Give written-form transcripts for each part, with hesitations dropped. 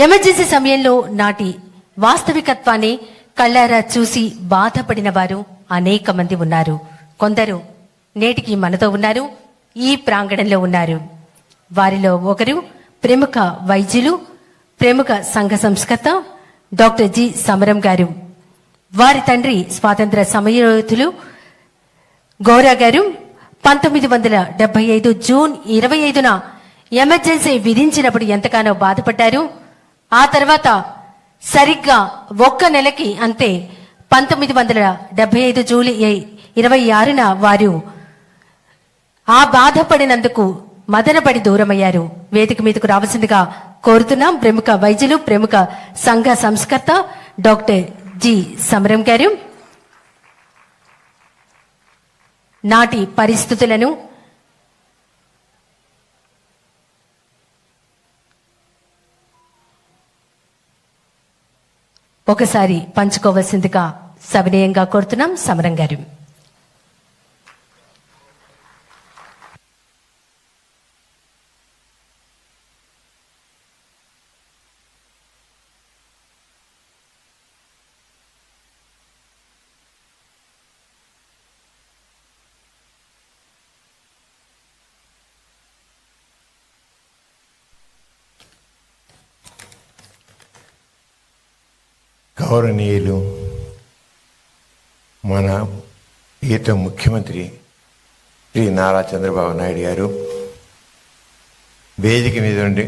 Emergency సమయంలో నాటి వాస్తవికత్వాన్ని కళ్ళారా చూసి బాధపడిన వారు అనేక మంది ఉన్నారు. కొందరు నేటికి మనతో ఉన్నారు, ఈ ప్రాంగణంలో ఉన్నారు. వారిలో ఒకరు ప్రముఖ వైద్యులు, ప్రముఖ సంఘ సంస్కర్త డాక్టర్ జి సమరం గారు. వారి తండ్రి స్వాతంత్ర సమరయోధులు గౌరా గారు 1975 జూన్ 25న ఎమర్జెన్సీ విధించినప్పుడు ఎంతగానో బాధపడ్డారు. ఆ తర్వాత సరిగ్గా ఒక్క నెలకి అంతే 1975 జూలై 26న వారు ఆ బాధపడినందుకు మదనపడి దూరమయ్యారు. వేదిక మీదకు రావాల్సిందిగా కోరుతున్నాం ప్రముఖ వైద్యులు, ప్రముఖ సంఘ సంస్కర్త డాక్టర్ జి సమరం గారు. నాటి పరిస్థితులను ఒకసారి పంచుకోవాల్సిందిగా సవినయంగా కోరుతున్నాం సమరం గారు. గౌరవనీయులు మన ఈత ముఖ్యమంత్రి శ్రీ నారా చంద్రబాబు నాయుడు గారు, వేదిక మీద ఉండి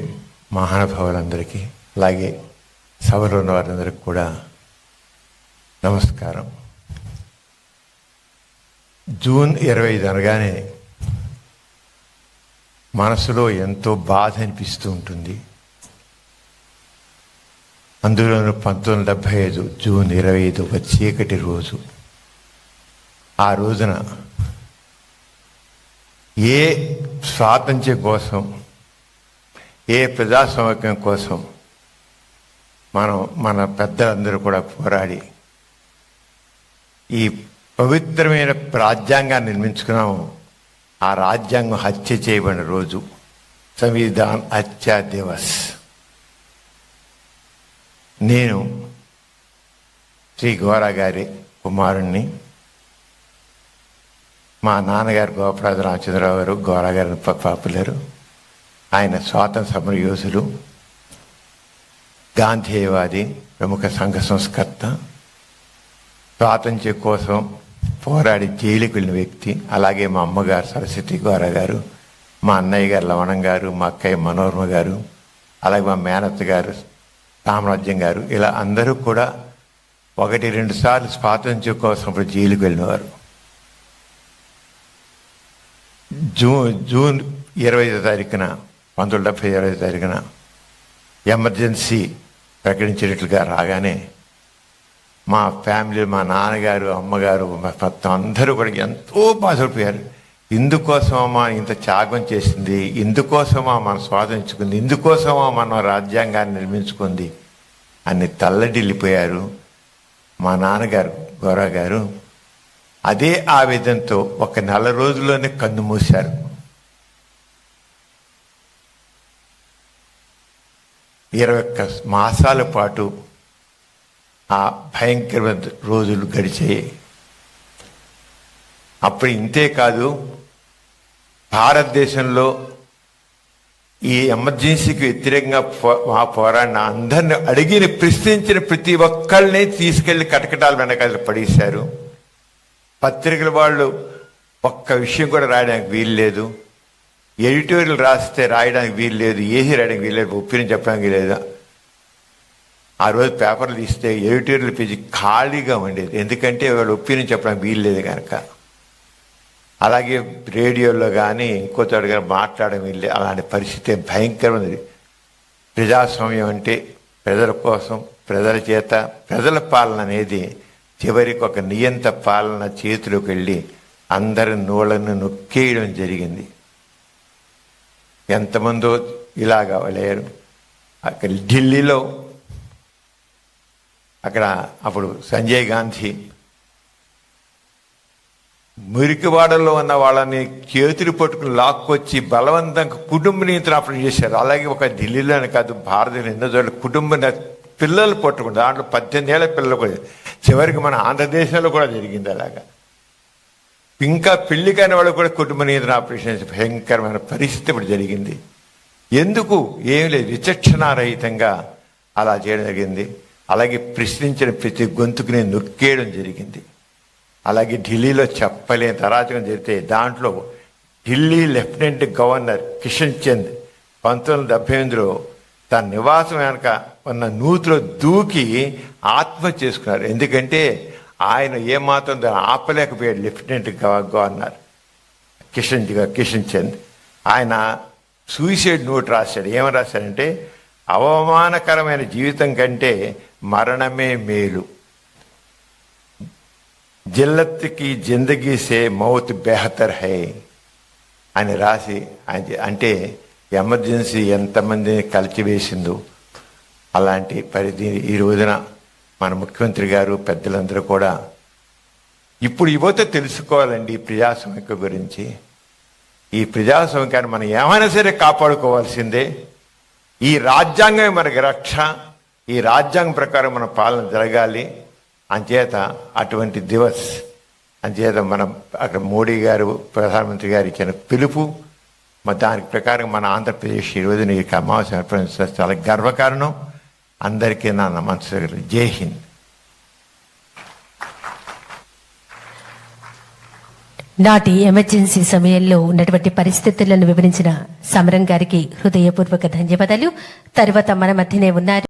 మహానుభావులందరికీ, అలాగే సభలో ఉన్న వారందరికీ కూడా నమస్కారం. జూన్ 25 అనగానే మనసులో ఎంతో బాధ అనిపిస్తూ ఉంటుంది. అందులోనూ 1975 జూన్ 25 ఒక చీకటి రోజు. ఆ రోజున ఏ స్వాతంత్ర్యం కోసం, ఏ ప్రజాస్వామ్యం కోసం మన పెద్దలందరూ కూడా పోరాడి ఈ పవిత్రమైన రాజ్యాంగాన్ని నిర్మించుకున్నాము. ఆ రాజ్యాంగం హత్య చేయబడిన రోజు, సంవిధాన్ హత్యా దివస్. నేను శ్రీ గౌరా గారి కుమారుణ్ణి. మా నాన్నగారు గోపరాజు రామచంద్రరావు గారు, గౌరా గారి పాపులరు. ఆయన స్వాతంత్ర సమర యోధులు, గాంధేయవాది, ప్రముఖ సంఘ సంస్కర్త, స్వాతంత్ర్యం కోసం పోరాడి జైలుకి వెళ్ళిన వ్యక్తి. అలాగే మా అమ్మగారు సరస్వతి గౌరా గారు, మా అన్నయ్య గారు లవణం గారు, మా అక్కయ్య మనోరమ గారు, అలాగే మా మేనత్త గారు సామ్రాజ్యం గారు, ఇలా అందరూ కూడా 1-2 సార్లు స్వాతంత్ర్యం కోసం జైలుకు వెళ్ళినవారు. జూన్ 25వ తారీఖున 1975 తారీఖున ఎమర్జెన్సీ ప్రకటించినట్లుగా రాగానే మా ఫ్యామిలీ, మా నాన్నగారు, అమ్మగారు, మా మొత్తం అందరూ కూడా ఎంతో బాధపడిపోయారు. ఇందుకోసమా ఇంత త్యాగం చేసింది, ఇందుకోసమా మనం స్వాతంత్రించుకుంది, ఇందుకోసమా మనం రాజ్యాంగాన్ని నిర్మించుకుంది అని తల్లడిల్లిపోయారు. మా నాన్నగారు గౌరా గారు అదే ఆవేదనతో 1 నెల రోజుల్లోనే కన్ను మూశారు. 21 మాసాల పాటు ఆ భయంకరమైన రోజులు గడిచాయి. అప్పుడు ఇంతే కాదు, భారతదేశంలో ఈ ఎమర్జెన్సీకి వ్యతిరేకంగా పోరాడిన అందరిని అడిగిన ప్రశ్నించిన ప్రతి ఒక్కళ్ళని తీసుకెళ్లి కటకటాల వెనకాల పడేశారు. పత్రికల వాళ్ళు ఒక్క విషయం కూడా రాయడానికి వీలు లేదు, ఎడిటోరియల్ రాస్తే రాయడానికి వీలు లేదు, ఏది రాయడానికి వీలు లేదు, ఒపీనియన్ చెప్పడానికి లేదా. ఆ రోజు పేపర్లు తీస్తే ఎడిటోరియల్ పేజీ ఖాళీగా ఉండేది, ఎందుకంటే వాళ్ళు ఒపీనియన్ చెప్పడానికి వీలు లేదు కనుక. అలాగే రేడియోలో కానీ ఇంకో చోట కానీ మాట్లాడడం వీళ్ళు, అలాంటి పరిస్థితి భయంకరమైనది. ప్రజాస్వామ్యం అంటే ప్రజల కోసం, ప్రజల చేత, ప్రజల పాలన అనేది చివరికి ఒక నియంత పాలన చేతిలోకి వెళ్ళి అందరి నోళ్లను నొక్కేయడం జరిగింది. ఎంతమందో ఇలాగా వెళ్ళారు. అక్కడ ఢిల్లీలో అప్పుడు సంజయ్ గాంధీ మురికివాడలో ఉన్న వాళ్ళని చేతులు పట్టుకుని లాక్కొచ్చి బలవంతంగా కుటుంబ నియంత్రణ ఆపరేషన్ చేశారు. అలాగే ఒక ఢిల్లీలోనే కాదు, భారతదేశంలో ఎన్నో చోట్ల పిల్లలు పట్టుకుని దాంట్లో 18 ఏళ్ల పిల్లలు కూడా, చివరికి మన ఆంధ్రదేశంలో కూడా జరిగింది అలాగా. ఇంకా పెళ్లి కాని వాళ్ళు కూడా కుటుంబ నియంత్రణ ఆపరేషన్ భయంకరమైన పరిస్థితి ఇప్పుడు జరిగింది. ఎందుకు? ఏం లేదు, విచక్షణారహితంగా అలా చేయడం జరిగింది. అలాగే ప్రశ్నించిన ప్రతి గొంతుకుని నొక్కేయడం జరిగింది. అలాగే ఢిల్లీలో చెప్పలేని అరాచకం జరిగితే దాంట్లో ఢిల్లీ లెఫ్టినెంట్ గవర్నర్ కిషన్ చంద్ 1978లో తన నివాసం వెనక ఉన్న నూతిలో దూకి ఆత్మహత్య చేసుకున్నారు. ఎందుకంటే ఆయన ఏమాత్రం దాన్ని ఆపలేకపోయాడు. లెఫ్టినెంట్ గవర్నర్ కిషన్ చంద్ ఆయన సూసైడ్ నోట్ రాశాడు. ఏమని రాశాడంటే, అవమానకరమైన జీవితం కంటే మరణమే మేలు, జిల్లత్కి జిందగీ సే మౌత్ బెహతర్ హై అని రాసి అంటే ఎమర్జెన్సీ ఎంతమందిని కలిచివేసిందో అలాంటి పరిధి ఈ రోజున మన ముఖ్యమంత్రి గారు పెద్దలందరూ కూడా ఇప్పుడు యువత తెలుసుకోవాలండి ఈ ప్రజాస్వామ్యం గురించి. ఈ ప్రజాస్వామ్యాన్ని మనం ఏమైనా సరే కాపాడుకోవాల్సిందే. ఈ రాజ్యాంగమే మనకి రక్ష. ఈ రాజ్యాంగం ప్రకారం మన పాలన జరగాలి. అంచేత అటువంటి దివస్ అంచేత మనం అక్కడ మోడీ గారు ప్రధానమంత్రి గారు ఇచ్చిన పిలుపు దానికి ప్రకారం మన ఆంధ్రప్రదేశ్ ఈ రోజున ఈ అమావాస్య ఏర్పడించడం చాలా గర్వకారణం. అందరికీ నా నమస్కారం. జై హింద్. నాటి ఎమర్జెన్సీ సమయంలో ఉన్నటువంటి పరిస్థితులను వివరించిన సమరం గారికి హృదయపూర్వక ధన్యవాదాలు. తర్వాత మన మధ్యనే ఉన్నారు